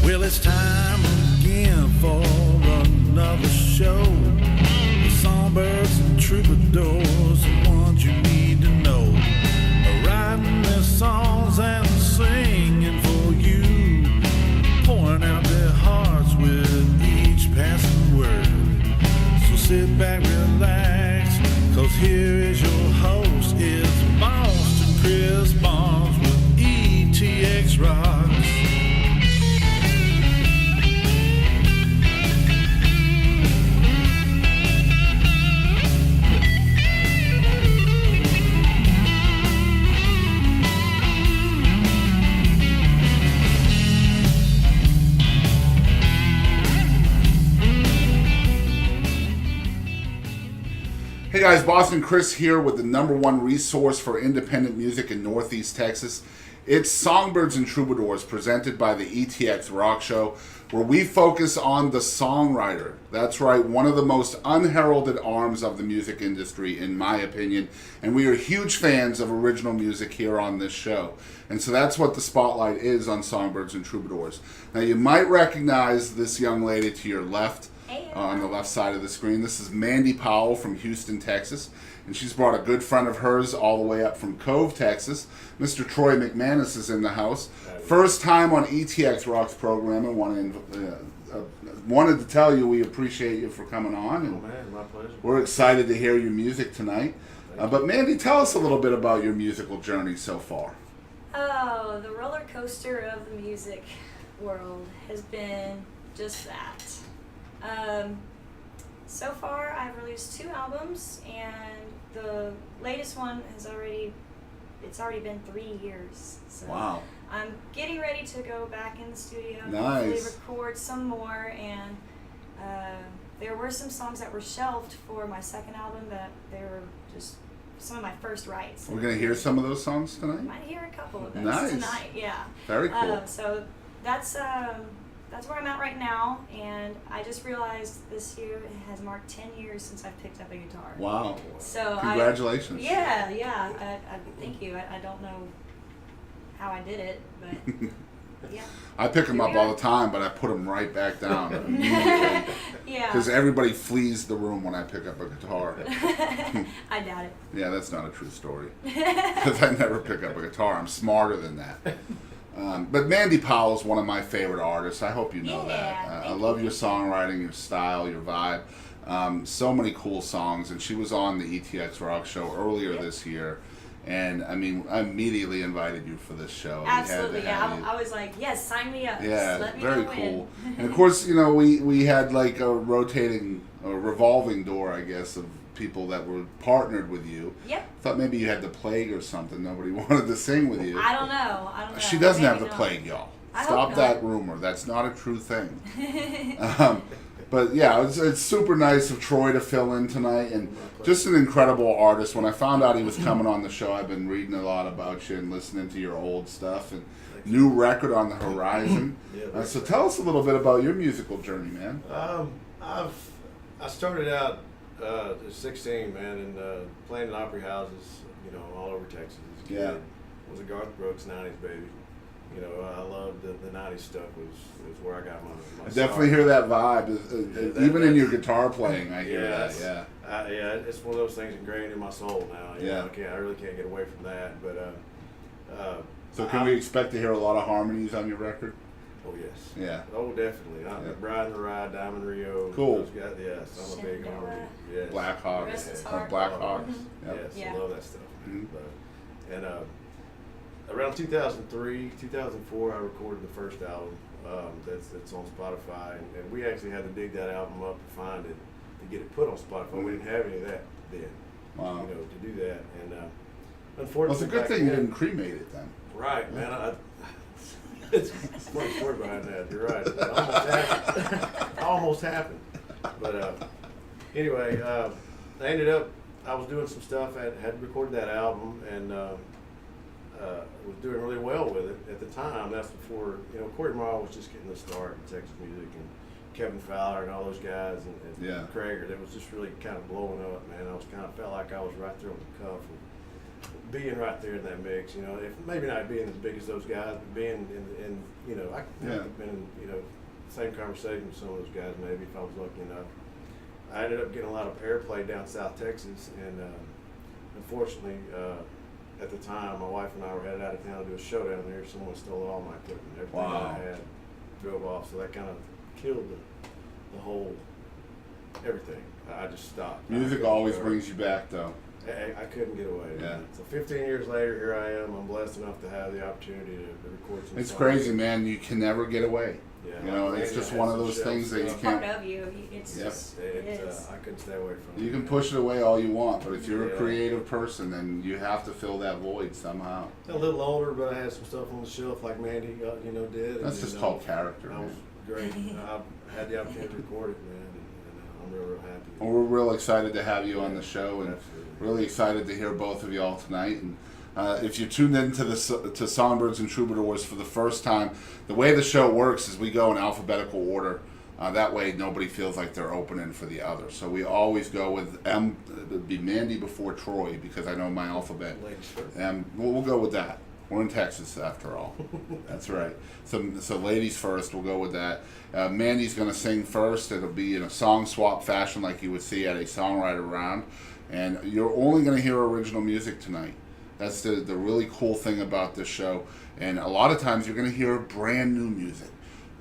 Well, it's time again for another show. The Songbirds and Troubadours, the ones you need to know, are writing their songs and singing for you, pouring out their hearts with each passing word. So sit back, relax, cause here is your host, it's Boston Chris Barnes with ETX ROCKS. Hey guys, Boston Chris here with the #1 resource for independent music in Northeast Texas. It's Songbirds and Troubadours, presented by the ETX ROCKS Show, where we focus on the songwriter. That's right, one of the most unheralded arms of the music industry, in my opinion. And we are huge fans of original music here on this show. And so that's what the spotlight is on Songbirds and Troubadours. Now you might recognize this young lady to your left. On the left side of the screen. This is Mandi Powell from Houston, Texas, and she's brought a good friend of hers all the way up from Cove, Texas. Mr. Troy McManus is in the house. First time on ETX ROCKS program. I wanted to tell you we appreciate you for coming on. And man, my pleasure. We're excited to hear your music tonight. But Mandi, tell us a little bit about your musical journey so far. Oh, the roller coaster of the music world has been just that. So far I've released 2 albums, and the latest one has already been 3 years. So Wow. I'm getting ready to go back in the studio, Nice. hopefully record some more, and there were some songs that were shelved for my second album that they were just some of my first writes. We're going to hear some of those songs tonight? You might hear a couple of those Nice. tonight, yeah. Very cool. So that's where I'm at right now, and I just realized this year it has marked 10 years since I've picked up a guitar. Wow. So Congratulations. Yeah. Thank you. I don't know how I did it, but yeah. I pick them Here up we all are. the time, but I put them right back down immediately. Yeah. Because everybody flees the room when I pick up a guitar. I doubt it. Yeah, that's not a true story. Because I never pick up a guitar. I'm smarter than that. But Mandi Powell is one of my favorite artists. I hope you know that. I love your songwriting, your style, your vibe. So many cool songs. And she was on the ETX ROCKS Show earlier this year. And I mean, I immediately invited you for this show. Absolutely, We had to have yeah. you. I was like, yes, sign me up. Yeah, Just let me very know cool. when. And of course, you know, we had like a revolving door, I guess, of people that were partnered with you. Yep. Thought maybe you had the plague or something. Nobody wanted to sing with you. I don't know. She doesn't Maybe have the not. plague, y'all. I Stop hope that not. rumor. That's not a true thing. But yeah, it's super nice of Troy to fill in tonight, and just an incredible artist. When I found out he was coming on the show, I've been reading a lot about you and listening to your old stuff, and new record on the horizon. So tell us a little bit about your musical journey, man. I started out at 16, man, and playing in opera houses, you know, all over Texas as a kid. Yeah. Was a Garth Brooks 90s baby. You know, I loved the 90s stuff was where I got my I definitely start. hear that vibe, even in your guitar playing. I hear that. Yeah. Yeah, it's one of those things ingrained in my soul now. You Yeah. know, I really can't get away from that. But So can we expect to hear a lot of harmonies on your record? Oh yes. Yeah. Oh definitely. Yeah. Bride and the Ride, Diamond Rio. Cool. Those guys, yes, I'm a big Shenandoah. harmony. Yes. Black Hawk. Rest is hard. Black Hawks. Mhm. Yep. Yes, Yeah. I love that stuff. Man. Mhm. And around 2003, 2004, I recorded the first album that's on Spotify, and we actually had to dig that album up to find it, to get it put on Spotify. We didn't have any of that then, Wow. you know, to do that. And Well, unfortunately, it's a good back thing you then- didn't cremate it then. Right, man. It's a funny story behind that. You're right. It almost happened. Almost happened. But anyway, I ended up. I was doing some stuff. I had recorded that album, and was doing really well with it at the time. That's before, you know, Corey Morrow was just getting the start in Texas music, and Kevin Fowler and all those guys, and Yeah. Krager. That was just really kind of blowing up, man. I was kind of felt like I was right there on the cuff of being right there in that mix, you know, if maybe not being as big as those guys, but being in you know, I could have been in, you know, same conversation with some of those guys maybe if I was lucky enough. I ended up getting a lot of airplay down South Texas, and unfortunately, at the time, my wife and I were headed out of town to do a show down there. Someone stole all my equipment, everything that I had, drove off. So that kind of killed the whole everything. I just stopped. Music always brings you back, though. I couldn't get away. Yeah. So 15 years later, here I am. I'm blessed enough to have the opportunity to record some It's songs. crazy, man. You can never get away. Yeah, You know, it's just one of those things that you Part can't. of you. It's Yep. just, it is. I couldn't stay away from it. You can push it away all you want, but if you're a Yeah. creative person, then you have to fill that void somehow. A little older, but I had some stuff on the shelf like Mandi, you know, did. That's just called character, I was man. great. I had the opportunity to record it, man, and I'm real happy. Well, we're real excited to have you on the show, and Absolutely. really excited to hear both of y'all tonight. And if you tuned into to Songbirds and Troubadours for the first time, the way the show works is we go in alphabetical order. That way, nobody feels like they're opening for the other. So we always go with M. It'd be Mandi before Troy because I know my alphabet. Ladies first. We'll go with that. We're in Texas after all. That's right. So ladies first. We'll go with that. Mandi's going to sing first. It'll be in a song swap fashion like you would see at a songwriter round. And you're only going to hear original music tonight. That's the really cool thing about this show. And a lot of times you're going to hear brand new music.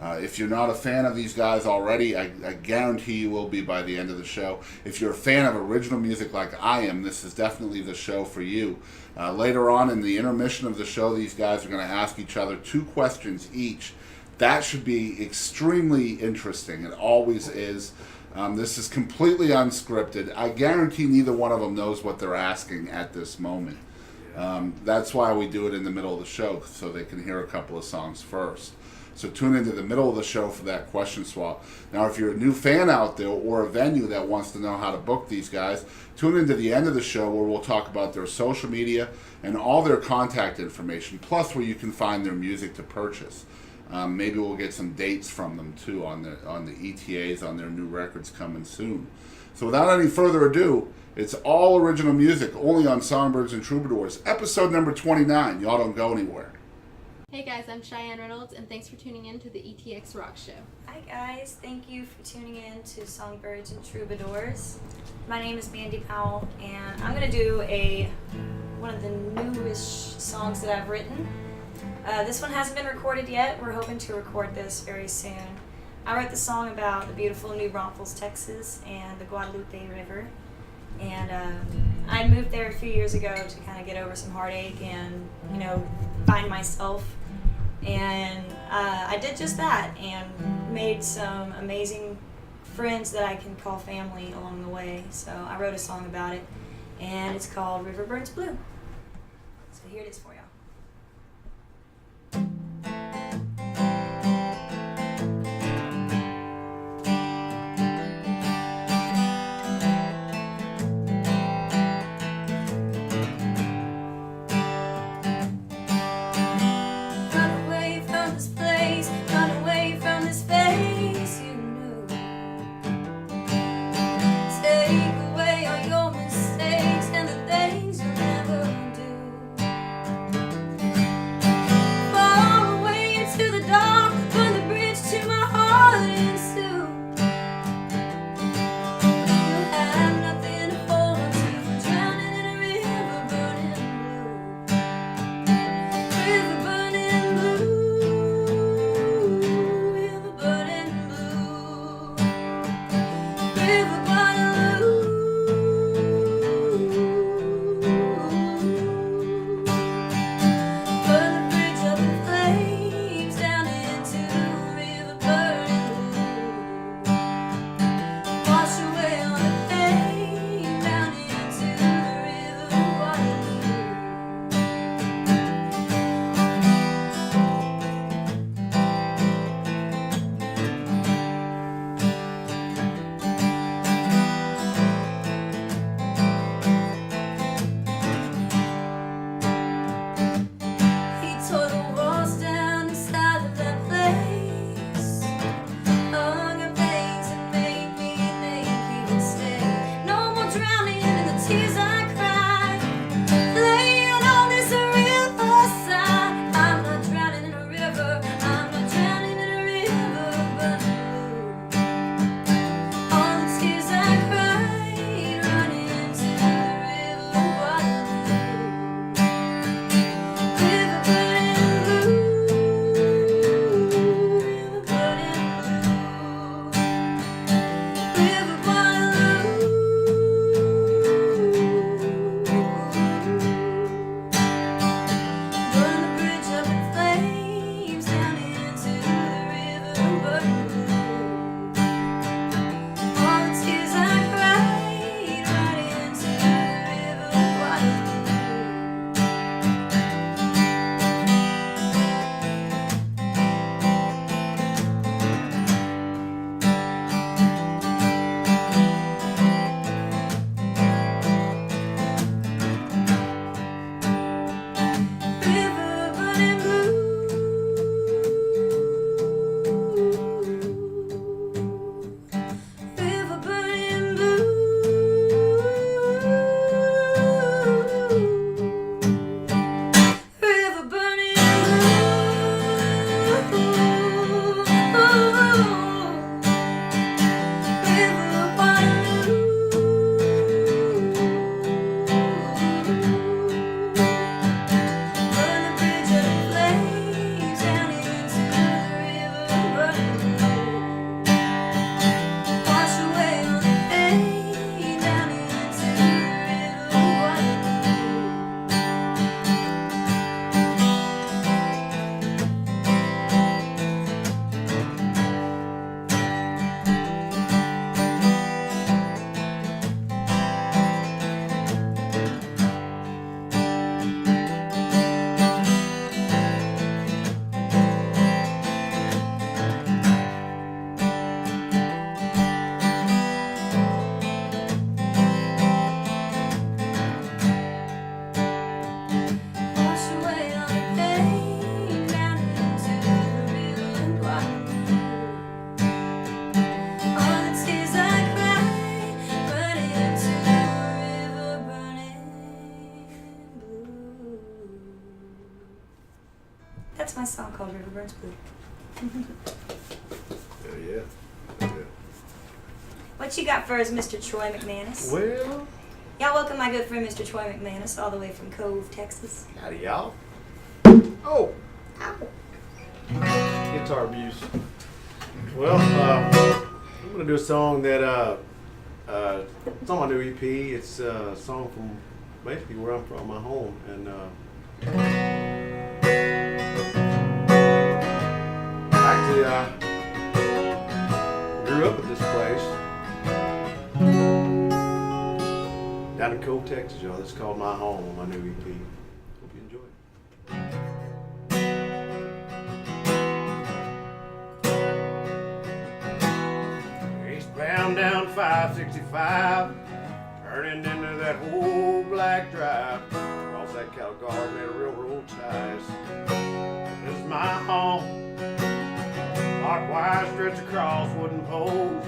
If you're not a fan of these guys already, I guarantee you will be by the end of the show. If you're a fan of original music like I am, this is definitely the show for you. Later on in the intermission of the show, these guys are going to ask each other 2 questions each. That should be extremely interesting. It always is. This is completely unscripted. I guarantee neither one of them knows what they're asking at this moment. That's why we do it in the middle of the show, so they can hear a couple of songs first. So tune into the middle of the show for that question swap. Now, if you're a new fan out there or a venue that wants to know how to book these guys, tune into the end of the show where we'll talk about their social media and all their contact information, plus where you can find their music to purchase. Maybe we'll get some dates from them too on the ETAs on their new records coming soon. So without any further ado, it's all original music only on Songbirds and Troubadours, episode number 29. Y'all don't go anywhere. Hey guys, I'm Cheyenne Reynolds, and thanks for tuning in to the ETX ROCKS Show. Hi guys, thank you for tuning in to Songbirds and Troubadours. My name is Mandi Powell, and I'm going to do one of the newest songs that I've written. This one hasn't been recorded yet. We're hoping to record this very soon. I wrote the song about the beautiful New Braunfels, Texas, and the Guadalupe River. And I moved there a few years ago to kind of get over some heartache and, you know, find myself. And I did just that and made some amazing friends that I can call family along the way. So I wrote a song about it, and it's called River Burns Blue. So here it is for y'all. That's my song called River Burns Blue. Yeah. What you got for us, Mr. Troy McManus? Well, Y'all welcome my good friend, Mr. Troy McManus, all the way from Cove, Texas. howdy y'all. Oh, guitar abuse. Well, I'm gonna do a song that it's on my new EP. It's a song from basically where I'm from, my home, and actually I grew up at this place down in Cove, Texas, y'all. It's called My Home on my new EP. Hope you enjoy it. Eastbound down 565, turning into that old black drive. Across that cattle guard made railroad ties. This is my home. Barbed wire stretched across wooden poles.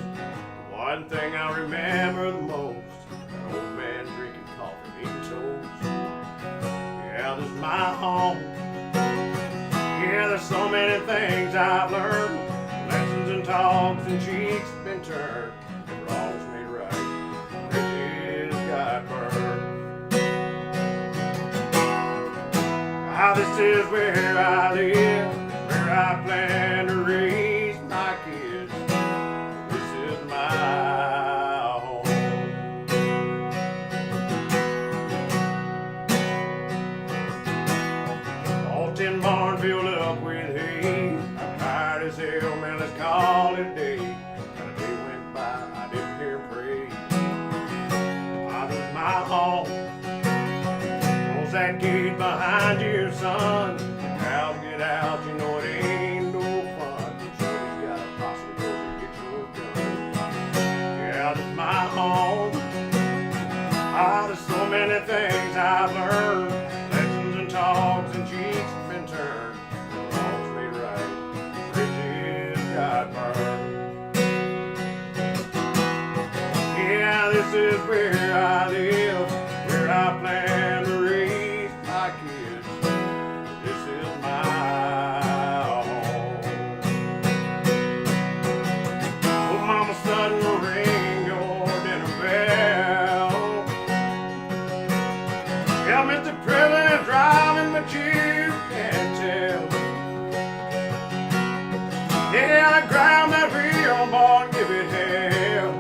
The one thing I remember the most, an old man drinking coffee, eating toast. Yeah, this is my home. Yeah, there's so many things I've learned. Lessons and talks and cheeks been turned. And wrongs made right. Bridges got burned. Ah, this is where I live, where I plan to raise my kids. This is my home. Old tin barn filled up with hay. I'm tired as hell, man, let's call it a day. And a day went by, I didn't hear him pray. Ah, this is my home. Close that gate behind you, son. Cows get out, you know it ain't no fun. Somebody's got a posse, go get your gun. Yeah, this is my home. Ah, there's so many things I've learned. Lessons and talks and cheeks have been turned. And wrongs made right. Bridges got burned. Yeah, this is where I live, where I plan to raise my kids. This is my home. Oh, mama, suddenly ring your dinner bell. Yeah, Mr. President's driving, but you can't tell. Yeah, I ground that wheel, boy, and give it hell.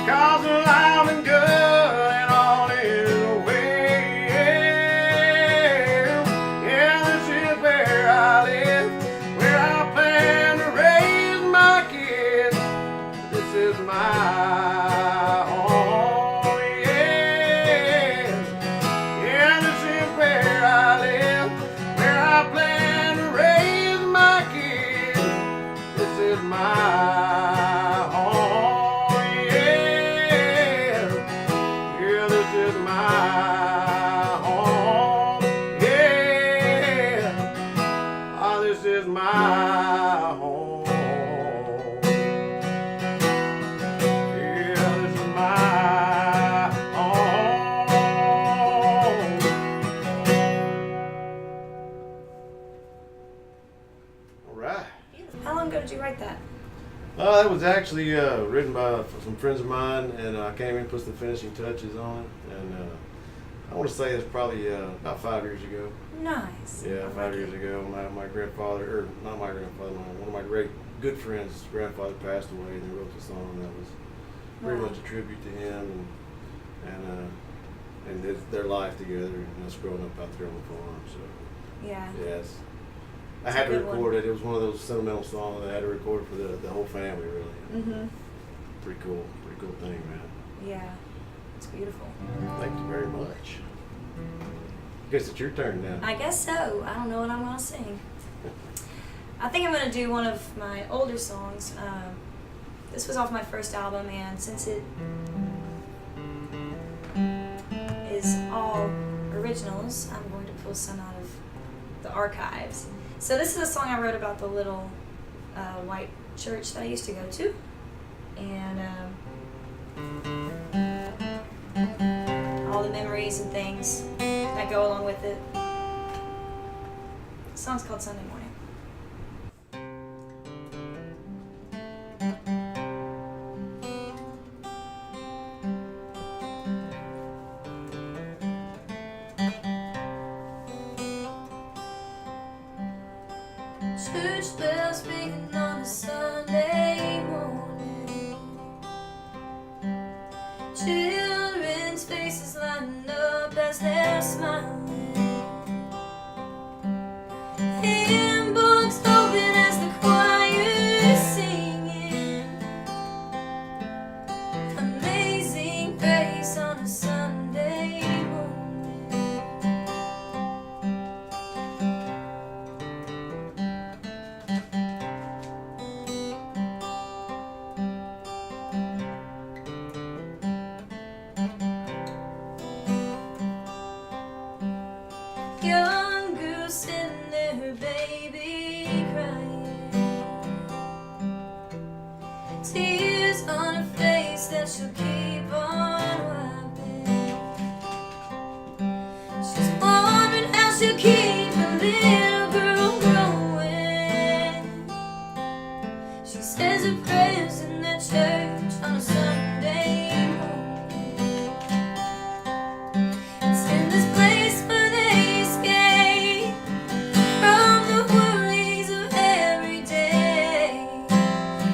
'Cause we're loud and good and all is well. Yeah, this is where I live, where I plan to raise my kids. This is my home, yeah. Yeah, this is where I live, where I plan to raise my kids. This is my home, yeah. Yeah, this is my home, yeah. Ah, this is my home. Yeah, this is my home. All right. How long ago did you write that? That was actually written by some friends of mine, and I came in and put the finishing touches on it. And I want to say it's probably about 5 years ago. Nice. Yeah, I 5 like years it. ago. My grandfather, or not my grandfather, one of my great good friends' grandfather passed away, and they wrote the song that was very Wow. much a tribute to him and their life together, and us growing up out there on the farm. So Yeah. yes. I It's a had to good one. record it. It was one of those sentimental songs that I had to record for the whole family, really. Mhm. Pretty cool thing, man. Yeah. It's beautiful. Thank you very much. Guess it's your turn now. I guess so. I don't know what I'm gonna sing. I think I'm gonna do one of my older songs. This was off my first album, and since it is all originals, I'm going to pull some out of the archives. So this is a song I wrote about the little white church that I used to go to, and all the memories and things that go along with it. The song's called Sunday Morning. Church bells ringing on a Sunday morning. Children's faces lighting up as they're smiling. Handbooks open as the choir is singing. Amazing grace on a Sunday morning. Young girl sitting there, her baby crying. Tears on her face that she'll keep on wiping. She's wondering how she'll keep her little girl growing. She says her prayers in that church on a Sunday morning. It's in this place where they escape from the worries of every day.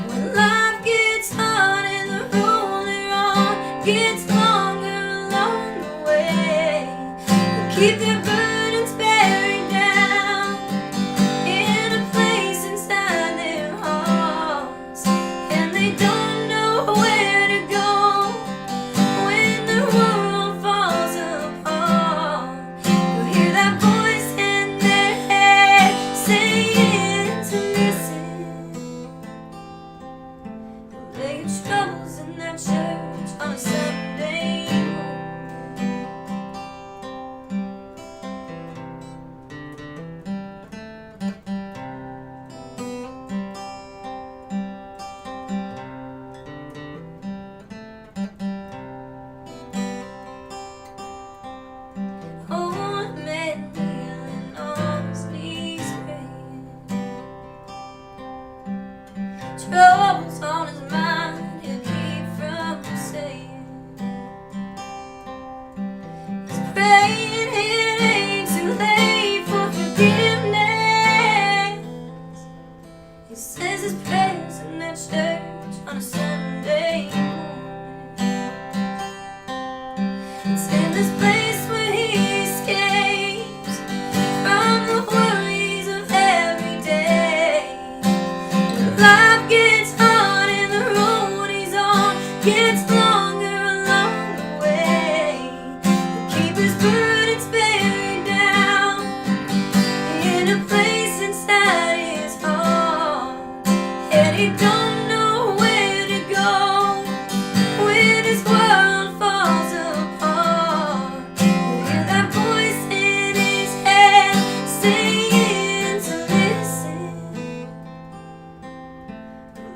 When life gets hard and the road they're on gets longer along the way, they'll keep their burdens buried down in a place inside their hearts, and they don't know where to go when the world falls apart. You'll hear that voice in their head saying to listen. They'll lay your troubles in that church on a Sunday morning. Old man kneeling on his knees praying. Troubles on his mind he'll keep from saying. He's praying it ain't too late for forgiveness. He says his prayers in that church on a Sunday morning. It's in this place where he escapes from the worries of every day. When life gets hard and the road he's on gets longer along the way, he'll keep his burdens buried down in a place inside his heart, and he don't know where to go when his world falls apart. You'll hear that voice in his head saying to listen.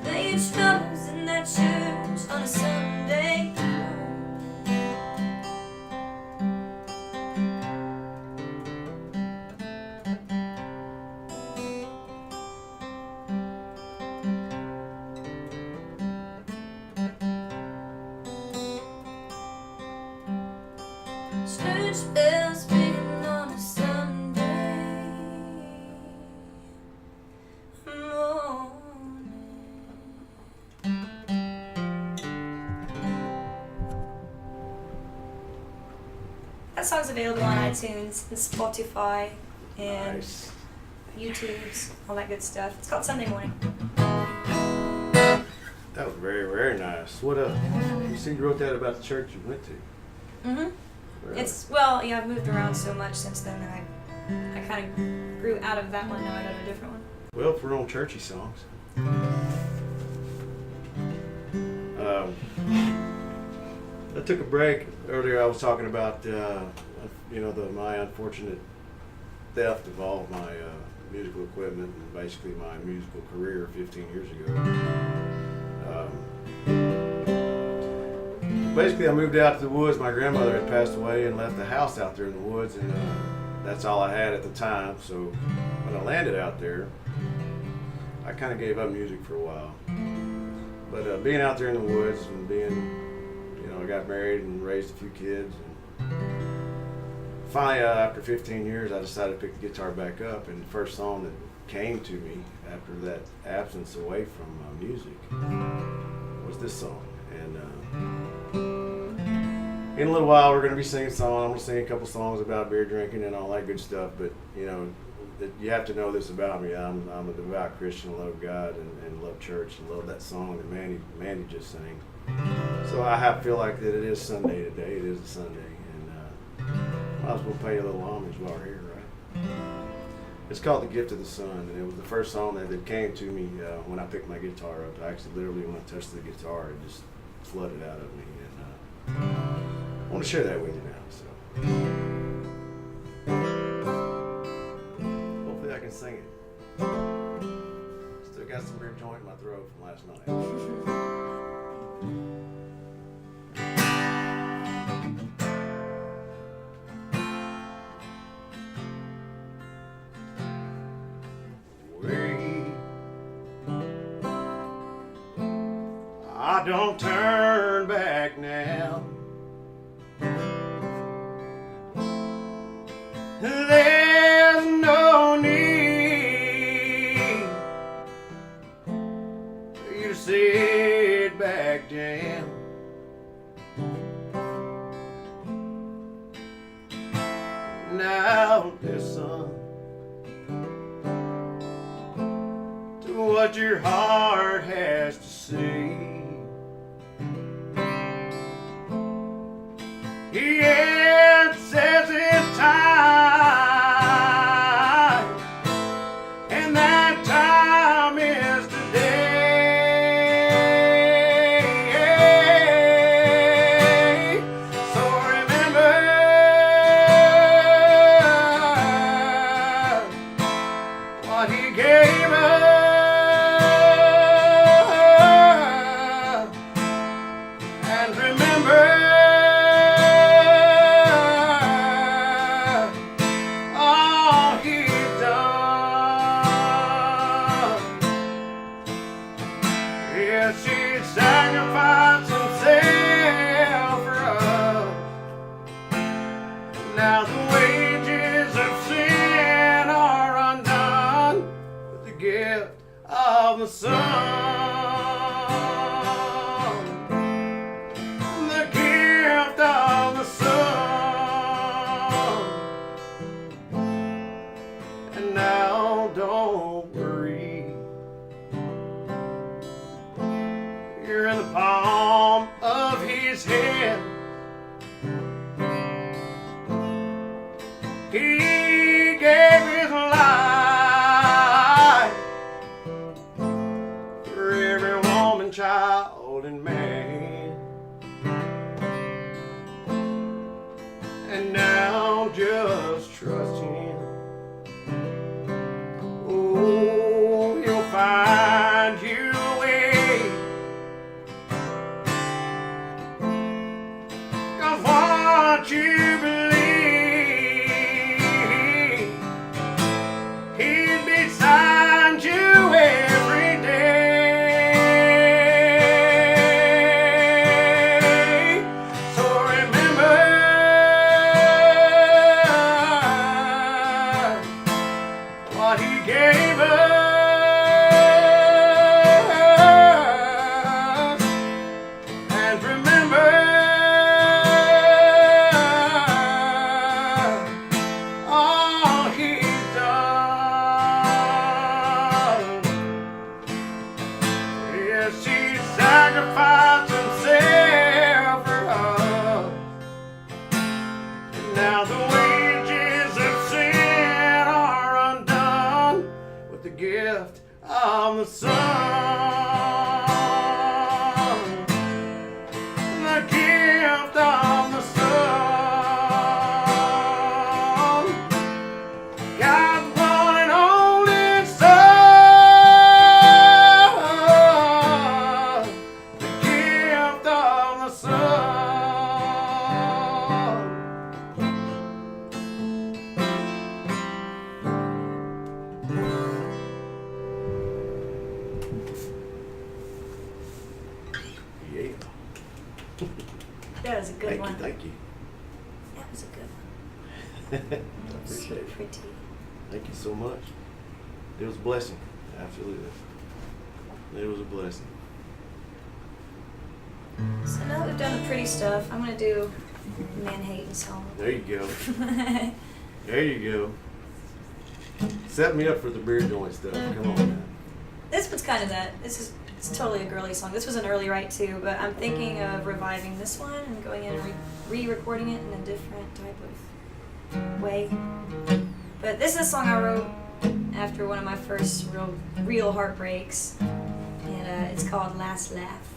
Lay your troubles in that church on a Sunday church bells ringing on a Sunday morning. That song's available on iTunes and Spotify and Nice. YouTube's, all that good stuff. It's called Sunday Morning. That was very, very nice. What you said you wrote that about the church you went to. Mm-hmm. Really? Yeah, I've moved around so much since then that I kind of grew out of that one. Now I go to a different one. Well, if we're on churchy songs. I took a break earlier. I was talking about my unfortunate theft of all of my musical equipment and basically my musical career 15 years ago. Basically, I moved out to the woods. My grandmother had passed away and left the house out there in the woods, and that's all I had at the time. So when I landed out there, I kind of gave up music for a while. But being out there in the woods and being, I got married and raised a few kids. And finally, after 15 years, I decided to pick the guitar back up. And the first song that came to me after that absence away from music was this song. And in a little while, we're going to be singing a song. I'm going to sing a couple songs about beer drinking and all that good stuff. But, you have to know this about me. I'm a devout Christian, love God and love church and love that song that Mandi just sang. So I feel like that it is Sunday today. It is a Sunday. And might as well pay a little homage while we're here, right? It's called The Gift of the Sun. And it was the first song that came to me when I picked my guitar up. I actually literally, when I touched the guitar, it just flooded out of me. And I want to share that with you now. So hopefully I can sing it. Still got some beer joint in my throat from last night. I don't turn back now. There's no need for you to sit back down. Now listen to what your heart has to say. It says it's time, and that time is today. So remember what he gave us, and remember the sun, the gift of the sun. And now don't worry, you're in the palm of his hand. He gave his life child and man, and now just trust him. Oh, he'll find you a way, 'cause what you believe, he's beside you every day. Now the wages of sin are undone with the gift of the Son. The gift of the Son. God's one and only Son. The gift of the Son. That was a good one. Thank you. That was a good one. I appreciate it. Pretty. Thank you so much. It was a blessing. Absolutely. It was a blessing. So now that we've done the pretty stuff, I'm gonna do the man-hating song. There you go. There you go. Set me up for the beer joint stuff. Come on, man. This one's kind of that. It's totally a girly song. This was an early write too, but I'm thinking of reviving this one and going in and re-recording it in a different type of way. But this is a song I wrote after one of my first real heartbreaks, and it's called Last Laugh.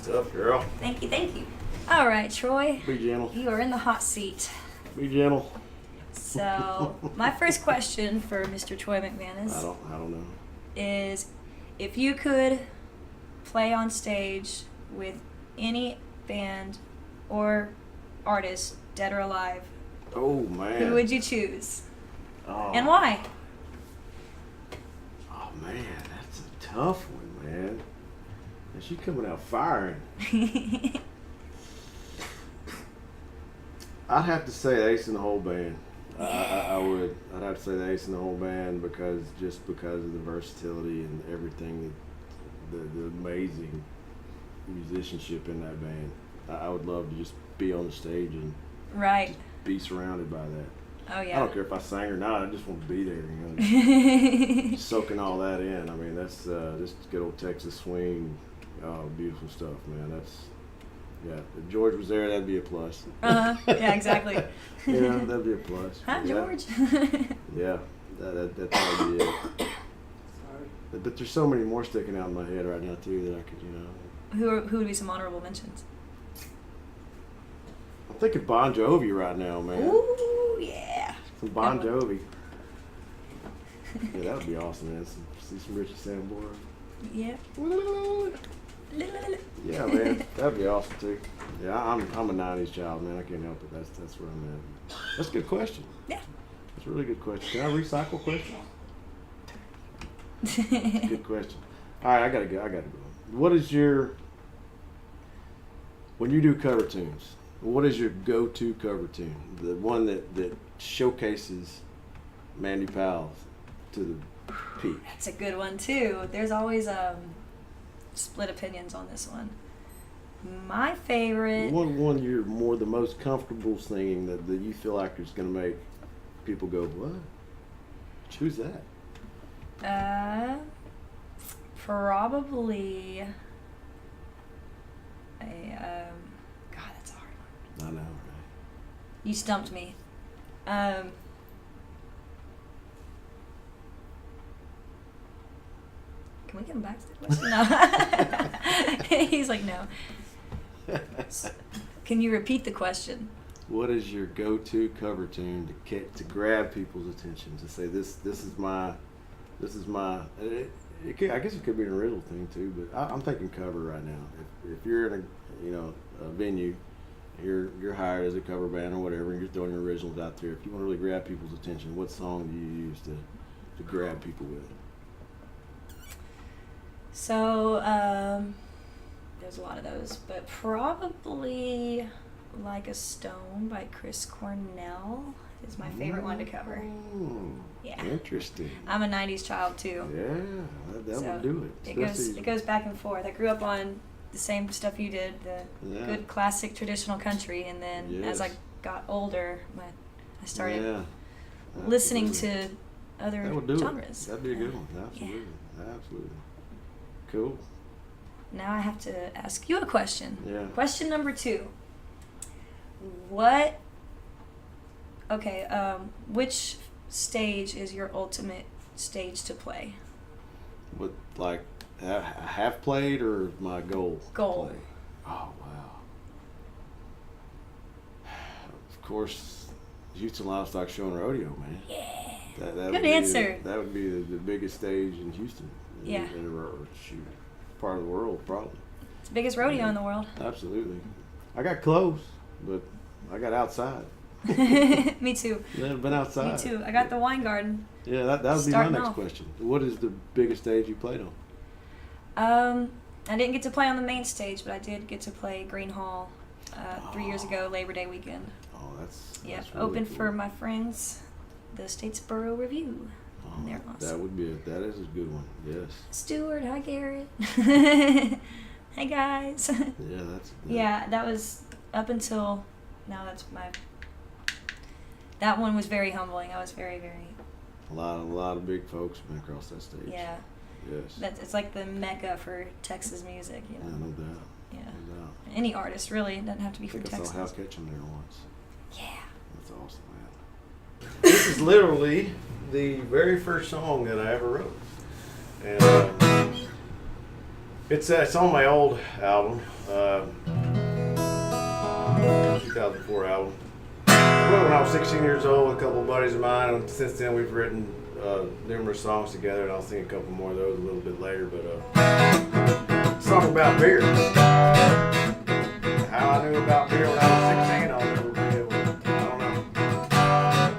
stuff, girl. Thank you, thank you. All right, Troy, Be gentle. you are in the hot seat. Be gentle. So, my first question for Mr. Troy McManus I don't know. is if you could play on stage with any band or artist, dead or alive, Oh man. who would you choose? Oh. And why? Oh man, that's a tough one, man. And she coming out firing. I'd have to say Ace in the whole band. I would. I'd have to say the Ace in the whole band because of the versatility and everything, the amazing musicianship in that band. I would love to just be on the stage and Right. be surrounded by that. Oh, I yeah. don't care if I sang or not. I just want to be there. Just soaking all that in. I mean, that's just good old Texas swing. Oh, beautiful stuff, man. Yeah. If George was there, that'd be a plus. Yeah, exactly. Yeah, that'd be a plus. Hi, Yeah. George. Yeah, that's probably it. But there's so many more sticking out in my head right now too that I could, Who would be some honorable mentions? I'm thinking Bon Jovi right now, man. Ooh, yeah. Some Bon Jovi. Yeah, that would be awesome, man. See some Richie Sambora. Yeah. Yeah, man, that'd be awesome too. Yeah, I'm a '90s child, man. I can't help it. That's where I'm at. That's a good question. Yeah. That's a really good question. Can I recycle questions? Good question. All right, I gotta go. What is when you do cover tunes? What is your go-to cover tune? The one that showcases Mandi Powell to the peak. That's a good one, too. There's always split opinions on this one. My favorite... One you're the most comfortable singing that you feel like is going to make people go, what? Who's that? Probably God, that's a hard one. I know, right? You stumped me. Can we come back to the question? No. He's like, no. Can you repeat the question? What is your go-to cover tune to grab people's attention? To say this is my. I guess it could be an original thing too, but I'm thinking cover right now. If you're in a venue, you're hired as a cover band or whatever, and you're throwing your originals out there. If you want to really grab people's attention, what song do you use to grab people with? So there's a lot of those, but probably Like a Stone by Chris Cornell is my favorite one to cover. Yeah. Interesting. I'm a 90s child too. Yeah, that So would do it. It goes back and forth. I grew up on the same stuff you did, the good classic traditional country, and then as I got older, I started listening to other genres. That'd be a good one. Absolutely. Yeah. Absolutely. Cool. Now I have to ask you a question. Yeah. Question number 2. Which stage is your ultimate stage to play? What, like, I have played or my goal? Goal. To play? Oh, wow. Of course, Houston Livestock Show and Rodeo, man. Yeah. That Good answer. That would be the biggest stage in Houston. Yeah. Part of the world, probably. It's the biggest rodeo in the world. Absolutely. I got close, but I got outside. Me too. Never been outside. Me too. I got the wine garden. Yeah, that would be my Starting next off. question. What is the biggest stage you played on? I didn't get to play on the main stage, but I did get to play Green Hall 3 years ago, Labor Day weekend. Oh, that's Yeah, that's really open cool. for my friends, the Statesboro Review. And they're awesome. That would be that is a good one. Yes. Stuart, hi Garrett. Hey guys. Yeah, that was up until now. That one was very humbling. I was very, very. A lot of big folks went across that stage. Yeah. Yes. It's like the mecca for Texas music, you Yeah, know. no doubt. Yeah. No doubt. Any artist really, it doesn't have to be I from think I Texas. saw Hal Ketchum there once. Yeah. That's awesome, man. This is literally the very first song that I ever wrote, and It's on my old album, 2004 album. I wrote it when I was 16 years old with a couple of buddies of mine, and since then we've written numerous songs together, and I'll sing a couple more of those a little bit later. But song about beer. How I knew about beer when I was 16, I'll never be able to. I don't know.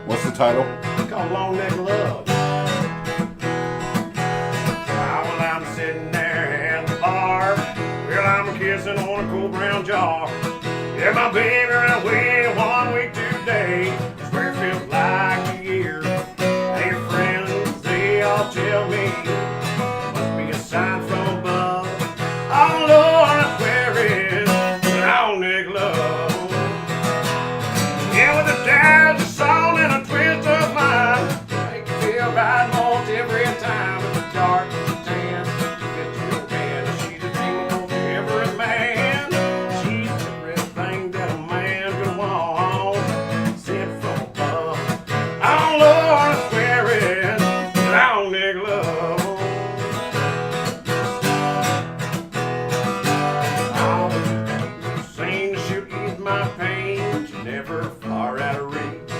What's the title? It's called Longneck Love. Well, I'm sitting there at the bar. Well, I'm kissing on a cool brown jar. Yeah, my baby ran away 1 week today. I swear it feels like a year. Hey, friends, they all tell me must be a sign from above. Oh, Lord, I swear it's Longneck love. Yeah, with a dash of salt and a twist of lime, make you feel right most every time. It's dark and tan, she gets your hand. She's a dream of every man. She's everything that a man could want, sent from above. Oh Lord, I swear it's Longneck love. Oh, sing to shoot ease my pain. She never far out of reach.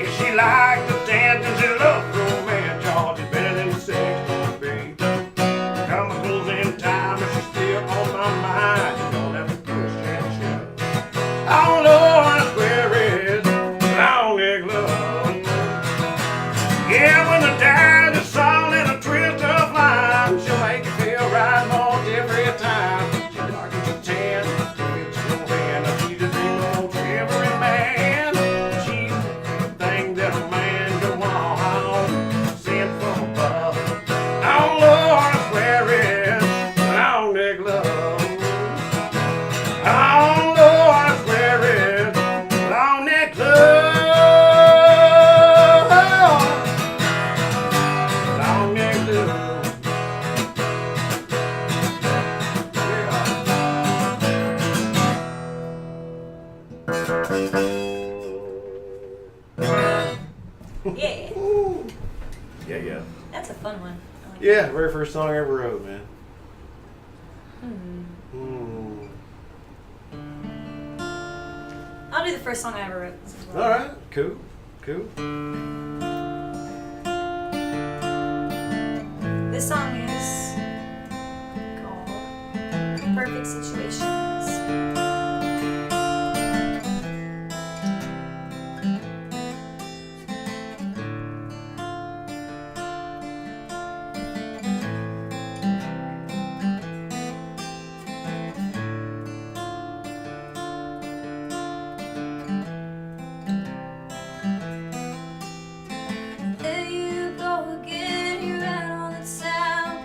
If she liked to dance and she loved romance, y'all, she's better than sex can be. Chemicals in time, but she's still on my mind. You don't have to push and shove. Oh Lord, I swear it's Longneck love. Yeah, when the dial is salt and a twist of lime, she'll make you feel right most every time. She darkens your tan, fits your hand. She's a dream of every man. She's everything that a man could want, sent from above. Oh Lord, I swear it's Longneck love. Oh Lord, I swear it's Longneck love. Longneck love. Yeah. Yeah. That's a fun one. I like Yeah, very first song I ever wrote, man. I'll do the first song I ever wrote as well. All right, cool. This song is called Perfect Situations. There you go again, you're out on the town.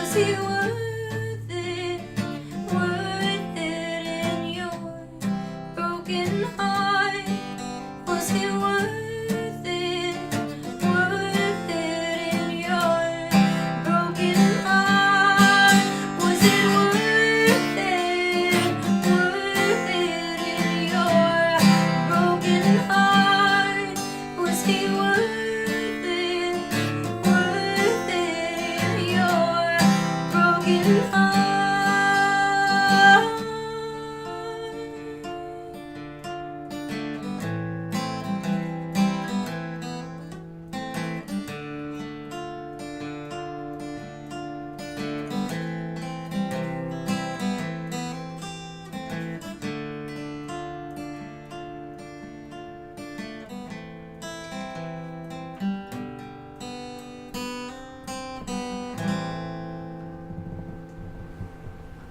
Was he worth it? Worth it in your broken heart? Was he worth it? Worth it in your broken heart? Was it worth it? Worth it in your broken heart? Was he worth it? Worth it in your broken heart?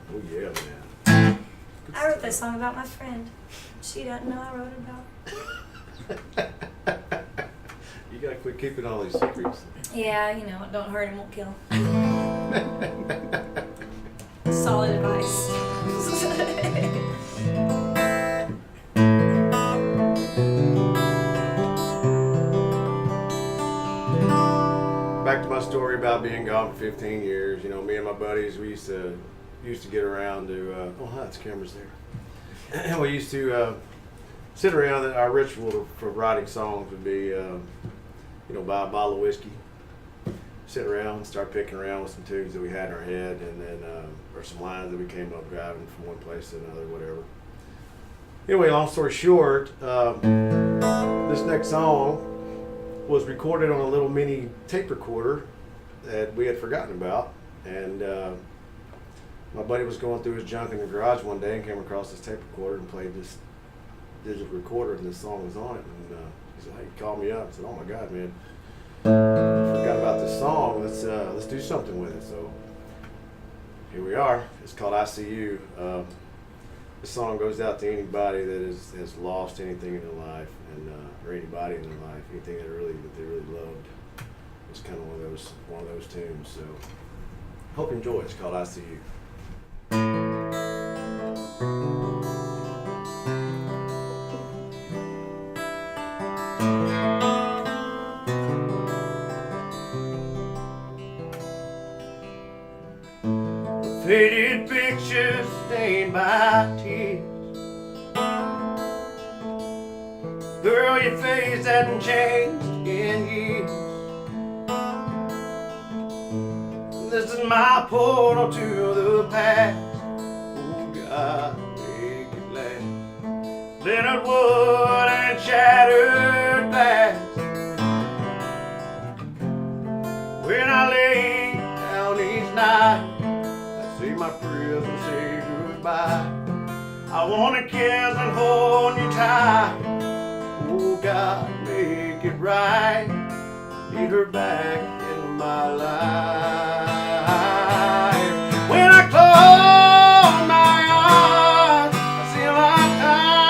Oh yeah, man. I wrote that song about my friend. She doesn't know I wrote it about. You gotta quit keeping all these secrets. Yeah, you know, don't hurt him, won't kill. Solid advice. Back to my story about being gone for 15 years. You know, me and my buddies, we used to get around to. Oh, hi, it's cameras there. And we used to sit around. And our ritual for writing songs would be, buy a bottle of whiskey, sit around, and start picking around with some tunes that we had in our head, and then or some lines that we came up driving from one place to another, whatever. Anyway, long story short, this next song was recorded on a little mini tape recorder that we had forgotten about, and my buddy was going through his junk in the garage one day and came across this tape recorder and played this digital recorder, and this song was on it, and he said, "Hey," he called me up and said, "Oh my God, man, forgot about this song. Let's do something with it." So here we are. It's called "I See You." This song goes out to anybody that has lost anything in their life, and or anybody in their life, anything that they really loved. It's kind of one of those tunes. So hope you enjoy it. It's called "I See You." Faded pictures stained by tears. Girl, your face hasn't changed in years. This is my portal to the past. Oh God, make it last. Leonard wood and shattered glass. When I lay down each night, say my prayers and say goodbye. I wanna kiss and hold you tight. Oh God, make it right. Need her back in my life. When I close my eyes, I see a lifetime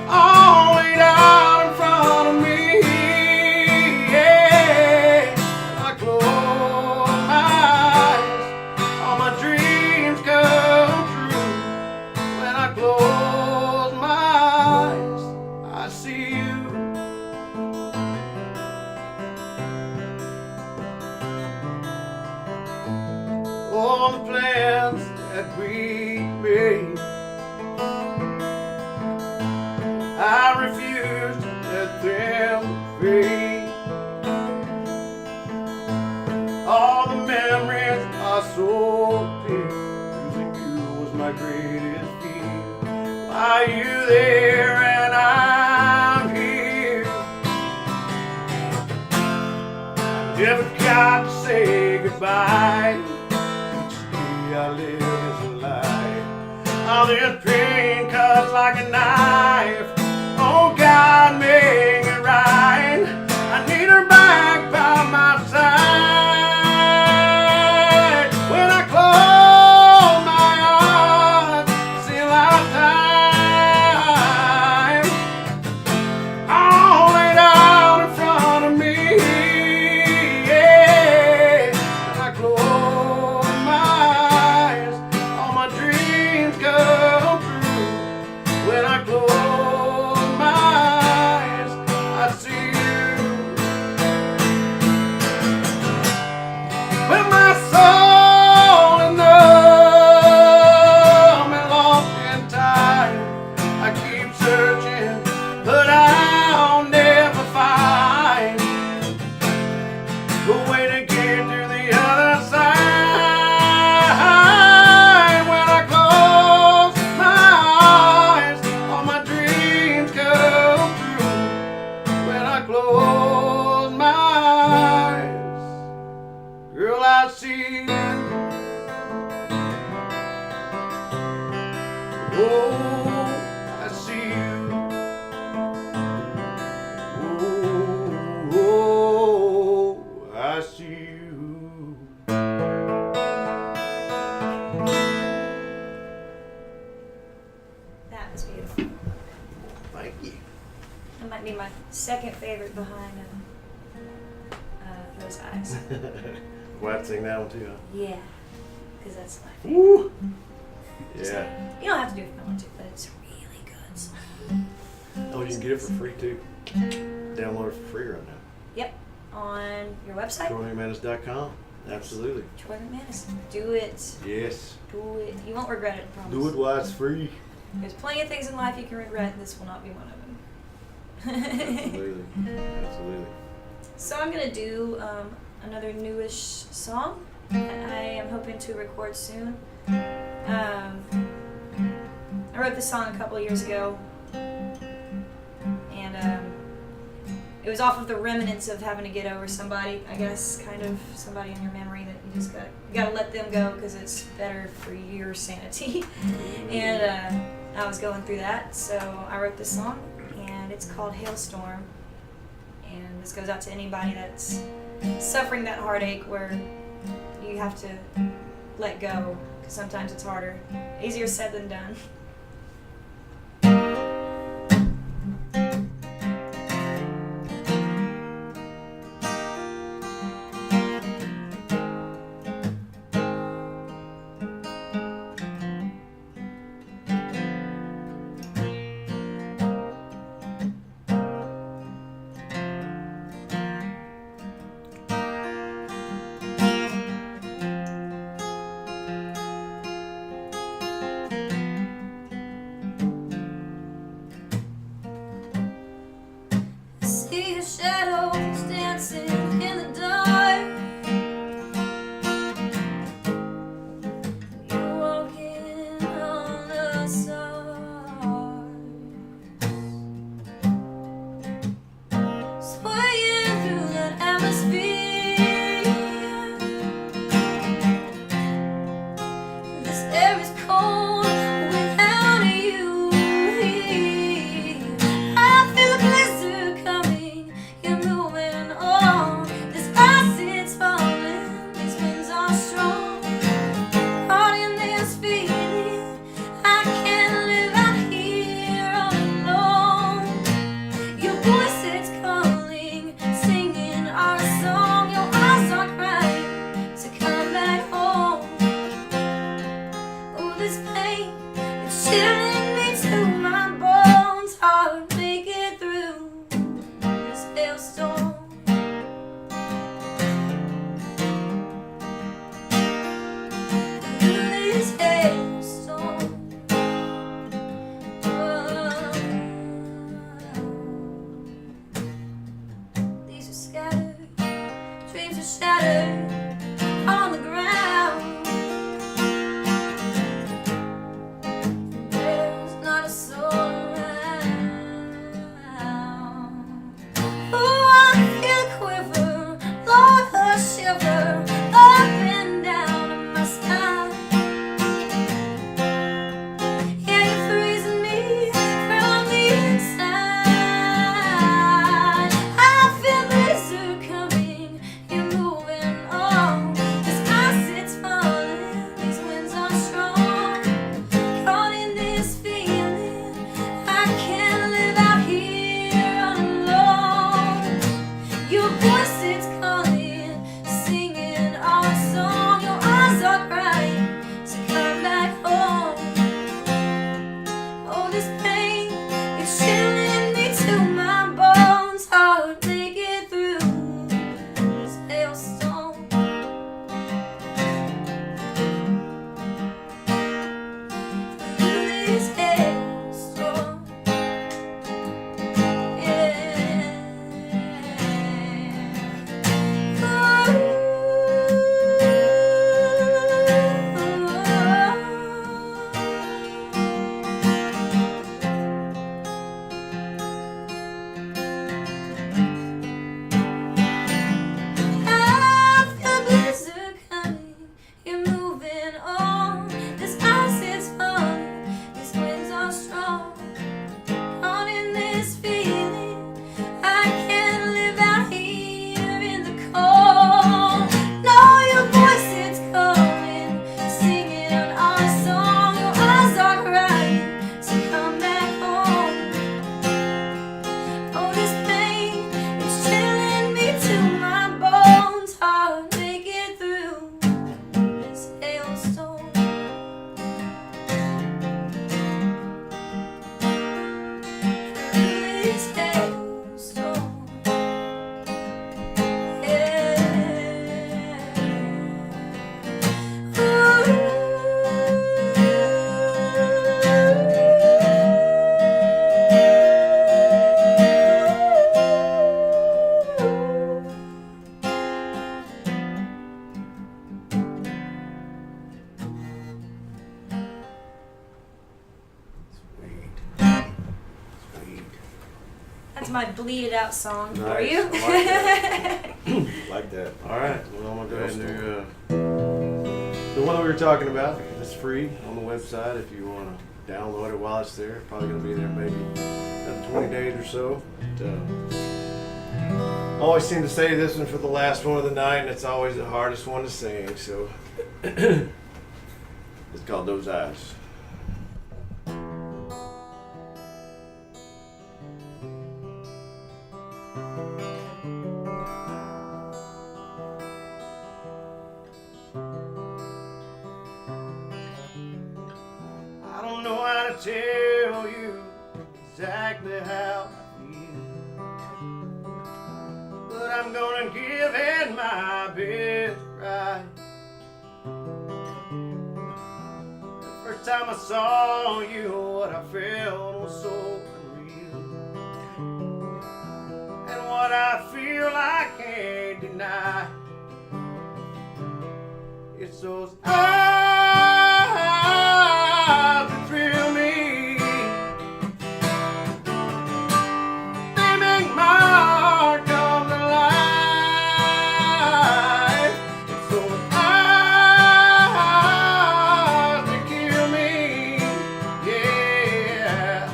all laid out in front of me. Yeah, when I close my eyes, all my dreams come true. When I close my eyes, I see you. All the plans that we made, I refuse to let them fade. All the memories are so dear. Losing you was my greatest fear. Why are you there and I'm here? Never got to say goodbye. Each day I live is a lie. All this pain cuts like a knife. Oh God, make it right. I need her back by my side. When I close my eyes, see a lifetime all laid out in front of me. Yeah, see you. Oh, I see you. Oh, I see you. That was beautiful. Thank you. That might be my second favorite behind Those Eyes. We'll have to sing that one too, huh? Yeah, because that's my favorite. Woo! Just Yeah. like- you don't have to do it if you don't want to, but it's really good song. Oh, you can get it for free too. Download it for free right now. Yep, on your website, TroyMcManus.com. Absolutely. Troy McManus. Do it. Yes. Do it. You won't regret it, I promise. Do it while it's free. There's plenty of things in life you can regret. This will not be one of them. Absolutely. Absolutely. So I'm gonna do another newish song that I am hoping to record soon. I wrote this song a couple of years ago, and it was off of the remnants of having to get over somebody. I guess kind of somebody in your memory that you just gotta let them go because it's better for your sanity. And I was going through that, so I wrote this song, and it's called Hailstorm. And this goes out to anybody that's suffering that heartache where you have to let go, because sometimes it's harder. Easier said than done. See your shadows dancing in the dark. You're walking on the stars, swaying through that atmosphere. This air is cold without you. I feel a blizzard coming. You're moving on. This ice is falling. These winds are strong. Caught in this feeling. I can't live out here all alone. Your voice is calling, singing our song. Your eyes are crying to come back home. Oh, this pain, it's chilling me to my bones. Hard to make it through this hailstorm. Through this hailstorm. These are scattered, dreams are shattered on the ground. There's not a soul around. Oh, I feel a quiver, Lord, a shiver, up and down in my spine. Yeah, you're freezing me from the inside. I feel blizzard coming, you're moving on. It's my bleed it out song for Nice. you. I like that. Like that. All right. Well, I'm gonna go ahead and do the one that we were talking about. It's free on the website if you want to download it while it's there. Probably gonna be there maybe about 20 days or so. But, I always seem to say this one for the last one of the night, and it's always the hardest one to sing. So it's called Those Eyes. I don't know how to tell you exactly how I feel, but I'm gonna give it my best try. The first time I saw you, what I felt was so unreal, and what I feel I can't deny. It's those eyes that thrill me. They make my heart come to life. It's those eyes that kill me. Yeah.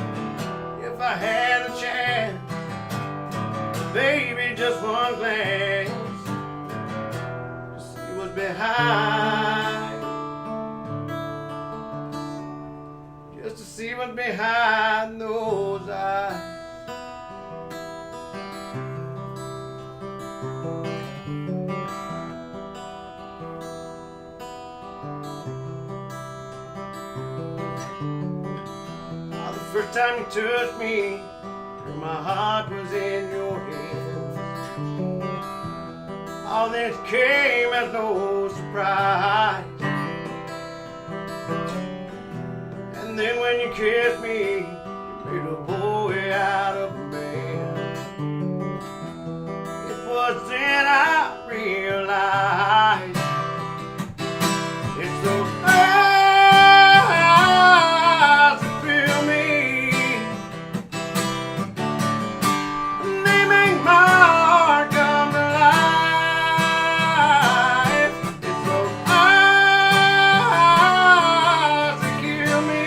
If I had a chance, baby, just one glance to see what's behind. Just to see what's behind those eyes. Oh, the first time you touched me, my heart was in your hands. All this came as no surprise. And then when you kissed me, you made a boy out of a man. It was then I realized it's those eyes that fill me. They make my heart come to life. It's those eyes that kill me.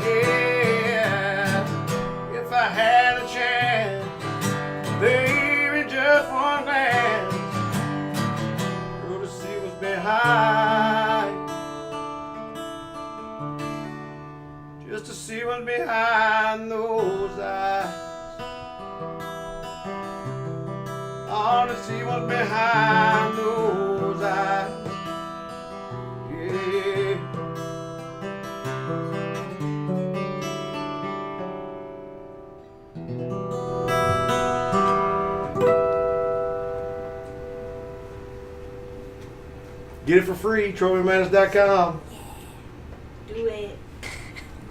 Yeah. If I had a chance, baby, just one glance, to see what's behind. Just to see what's behind those eyes. Oh, to see what's behind those eyes. Yeah. Get it for free, TroyMcManus.com. Do it.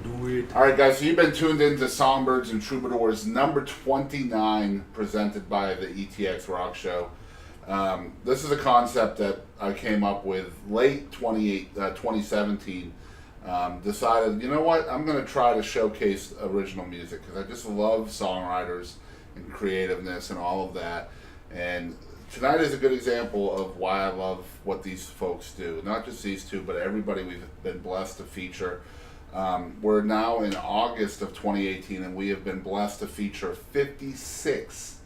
Do it. All right, guys, so you've been tuned into Songbirds and Troubadours number 29, presented by the ETX ROCKS Show. This is a concept that I came up with late 2017. Decided, you know what, I'm going to try to showcase original music because I just love songwriters and creativeness and all of that. And tonight is a good example of why I love what these folks do. Not just these two, but everybody we've been blessed to feature. We're now in August of 2018, and we have been blessed to feature 56